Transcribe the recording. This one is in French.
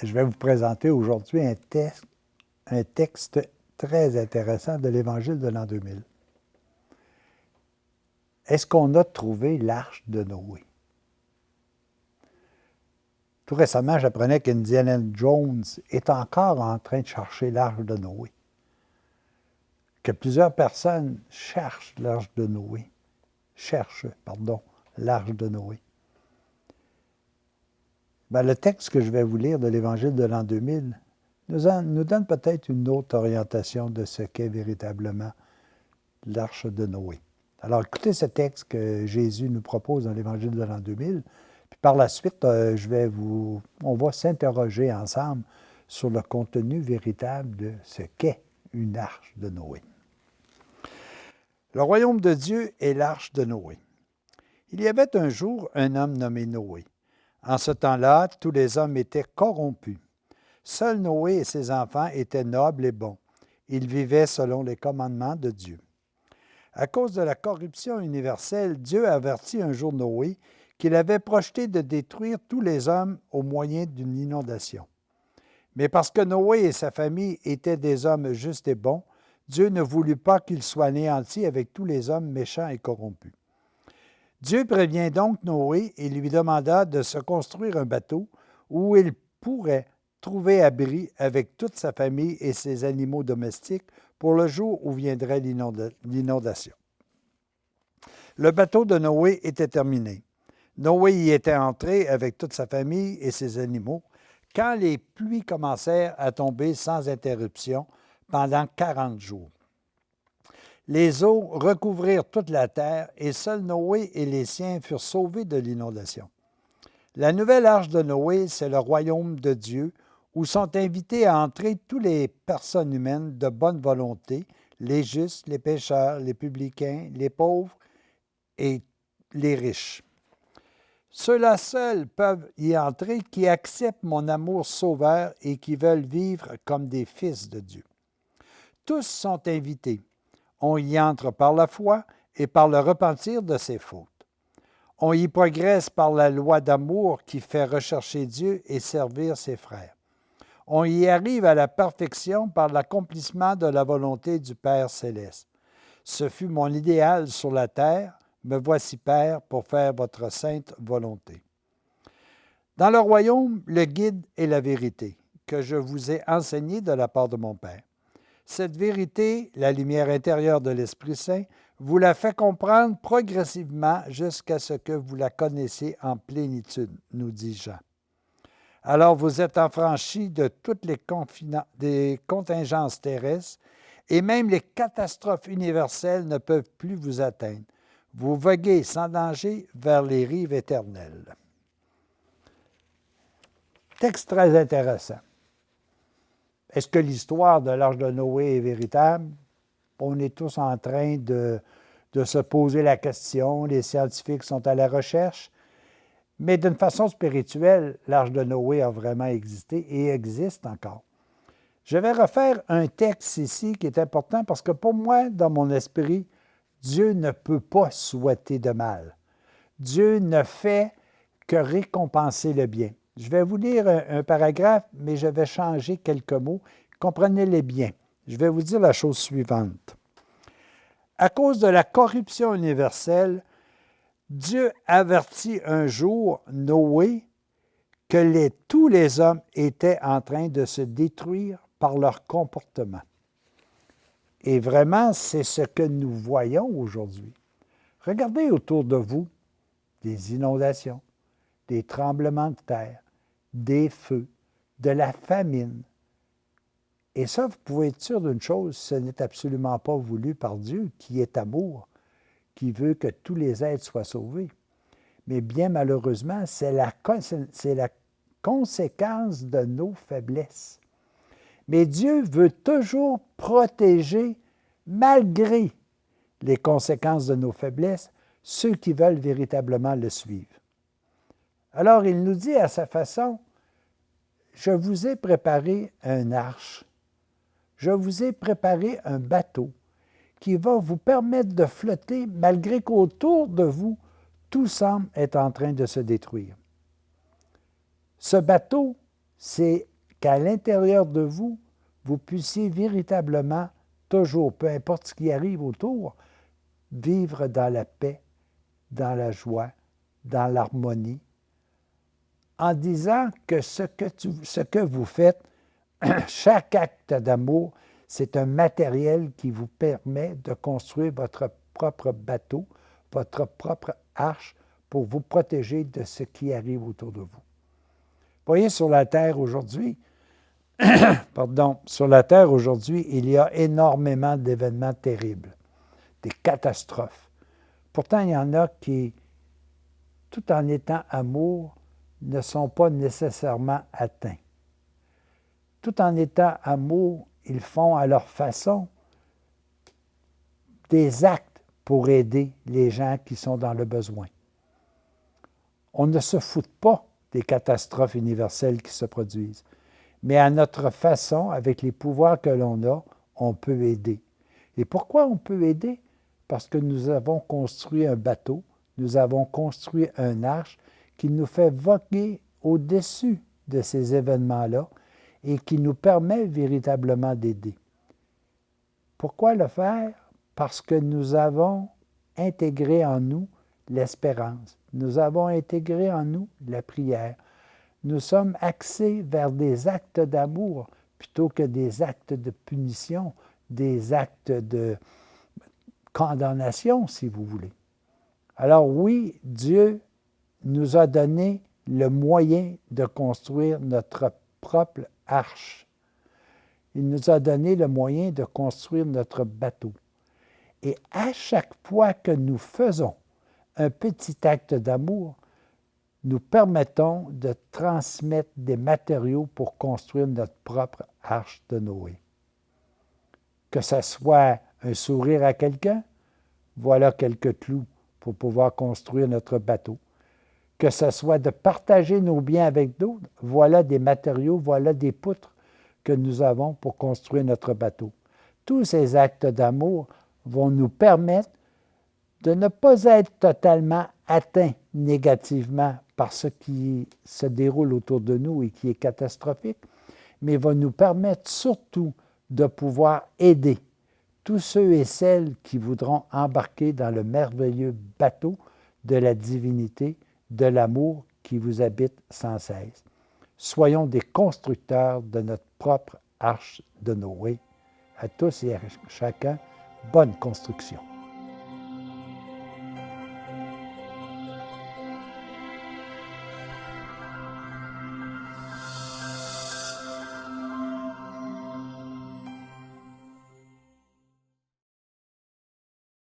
Je vais vous présenter aujourd'hui un texte très intéressant de l'Évangile de l'an 2000. Est-ce qu'on a trouvé l'arche de Noé? Tout récemment, j'apprenais qu'Indiana Jones est encore en train de chercher l'arche de Noé. Que plusieurs personnes cherchent l'arche de Noé. L'arche de Noé. Le texte que je vais vous lire de l'Évangile de l'an 2000 nous donne peut-être une autre orientation de ce qu'est véritablement l'arche de Noé. Alors, écoutez ce texte que Jésus nous propose dans l'Évangile de l'an 2000. Puis par la suite, on va s'interroger ensemble sur le contenu véritable de ce qu'est une arche de Noé. Le royaume de Dieu est l'arche de Noé. Il y avait un jour un homme nommé Noé. En ce temps-là, tous les hommes étaient corrompus. Seul Noé et ses enfants étaient nobles et bons. Ils vivaient selon les commandements de Dieu. À cause de la corruption universelle, Dieu avertit un jour Noé qu'il avait projeté de détruire tous les hommes au moyen d'une inondation. Mais parce que Noé et sa famille étaient des hommes justes et bons, Dieu ne voulut pas qu'ils soient anéantis avec tous les hommes méchants et corrompus. Dieu prévient donc Noé et lui demanda de se construire un bateau où il pourrait trouver abri avec toute sa famille et ses animaux domestiques pour le jour où viendrait l'inondation. Le bateau de Noé était terminé. Noé y était entré avec toute sa famille et ses animaux quand les pluies commencèrent à tomber sans interruption pendant 40 jours. Les eaux recouvrirent toute la terre et seuls Noé et les siens furent sauvés de l'inondation. La nouvelle arche de Noé, c'est le royaume de Dieu où sont invités à entrer toutes les personnes humaines de bonne volonté, les justes, les pécheurs, les publicains, les pauvres et les riches. Ceux-là seuls peuvent y entrer qui acceptent mon amour sauveur et qui veulent vivre comme des fils de Dieu. Tous sont invités. On y entre par la foi et par le repentir de ses fautes. On y progresse par la loi d'amour qui fait rechercher Dieu et servir ses frères. On y arrive à la perfection par l'accomplissement de la volonté du Père céleste. Ce fut mon idéal sur la terre. Me voici, Père, pour faire votre sainte volonté. Dans le royaume, le guide est la vérité, que je vous ai enseignée de la part de mon Père. Cette vérité, la lumière intérieure de l'Esprit Saint, vous la fait comprendre progressivement jusqu'à ce que vous la connaissiez en plénitude, nous dit Jean. Alors vous êtes affranchis de toutes les contingences terrestres et même les catastrophes universelles ne peuvent plus vous atteindre. Vous voguez sans danger vers les rives éternelles. Texte très intéressant. Est-ce que l'histoire de l'arche de Noé est véritable? On est tous en train de se poser la question. Les scientifiques sont à la recherche. Mais d'une façon spirituelle, l'arche de Noé a vraiment existé et existe encore. Je vais refaire un texte ici qui est important parce que pour moi, dans mon esprit, Dieu ne peut pas souhaiter de mal. Dieu ne fait que récompenser le bien. Je vais vous lire un paragraphe, mais je vais changer quelques mots. Comprenez-les bien. Je vais vous dire la chose suivante. À cause de la corruption universelle, Dieu avertit un jour Noé que tous les hommes étaient en train de se détruire par leur comportement. Et vraiment, c'est ce que nous voyons aujourd'hui. Regardez autour de vous des inondations, des tremblements de terre, des feux, de la famine. Et ça, vous pouvez être sûr d'une chose, ce n'est absolument pas voulu par Dieu, qui est amour, qui veut que tous les êtres soient sauvés. Mais bien malheureusement, c'est la conséquence de nos faiblesses. Mais Dieu veut toujours protéger, malgré les conséquences de nos faiblesses, ceux qui veulent véritablement le suivre. Alors, il nous dit à sa façon, « Je vous ai préparé une arche, je vous ai préparé un bateau qui va vous permettre de flotter malgré qu'autour de vous, tout semble être en train de se détruire. » Ce bateau, c'est qu'à l'intérieur de vous, vous puissiez véritablement, toujours, peu importe ce qui arrive autour, vivre dans la paix, dans la joie, dans l'harmonie, en disant que ce que vous faites, chaque acte d'amour, c'est un matériel qui vous permet de construire votre propre bateau, votre propre arche pour vous protéger de ce qui arrive autour de vous. Vous voyez, sur la Terre aujourd'hui, sur la Terre aujourd'hui, il y a énormément d'événements terribles, des catastrophes. Pourtant, il y en a qui, tout en étant amour, ne sont pas nécessairement atteints. Tout en étant amour, ils font à leur façon des actes pour aider les gens qui sont dans le besoin. On ne se fout pas des catastrophes universelles qui se produisent, mais à notre façon, avec les pouvoirs que l'on a, on peut aider. Et pourquoi on peut aider? Parce que nous avons construit un bateau, nous avons construit un arche qui nous fait voguer au-dessus de ces événements-là et qui nous permet véritablement d'aider. Pourquoi le faire? Parce que nous avons intégré en nous l'espérance. Nous avons intégré en nous la prière. Nous sommes axés vers des actes d'amour plutôt que des actes de punition, des actes de condamnation, si vous voulez. Alors oui, Dieu nous a donné le moyen de construire notre propre arche. Il nous a donné le moyen de construire notre bateau. Et à chaque fois que nous faisons un petit acte d'amour, nous permettons de transmettre des matériaux pour construire notre propre arche de Noé. Que ce soit un sourire à quelqu'un, voilà quelques clous pour pouvoir construire notre bateau. Que ce soit de partager nos biens avec d'autres, voilà des matériaux, voilà des poutres que nous avons pour construire notre bateau. Tous ces actes d'amour vont nous permettre de ne pas être totalement atteints négativement par ce qui se déroule autour de nous et qui est catastrophique, mais vont nous permettre surtout de pouvoir aider tous ceux et celles qui voudront embarquer dans le merveilleux bateau de la divinité, de l'amour qui vous habite sans cesse. Soyons des constructeurs de notre propre arche de Noé. À tous et à chacun, bonne construction.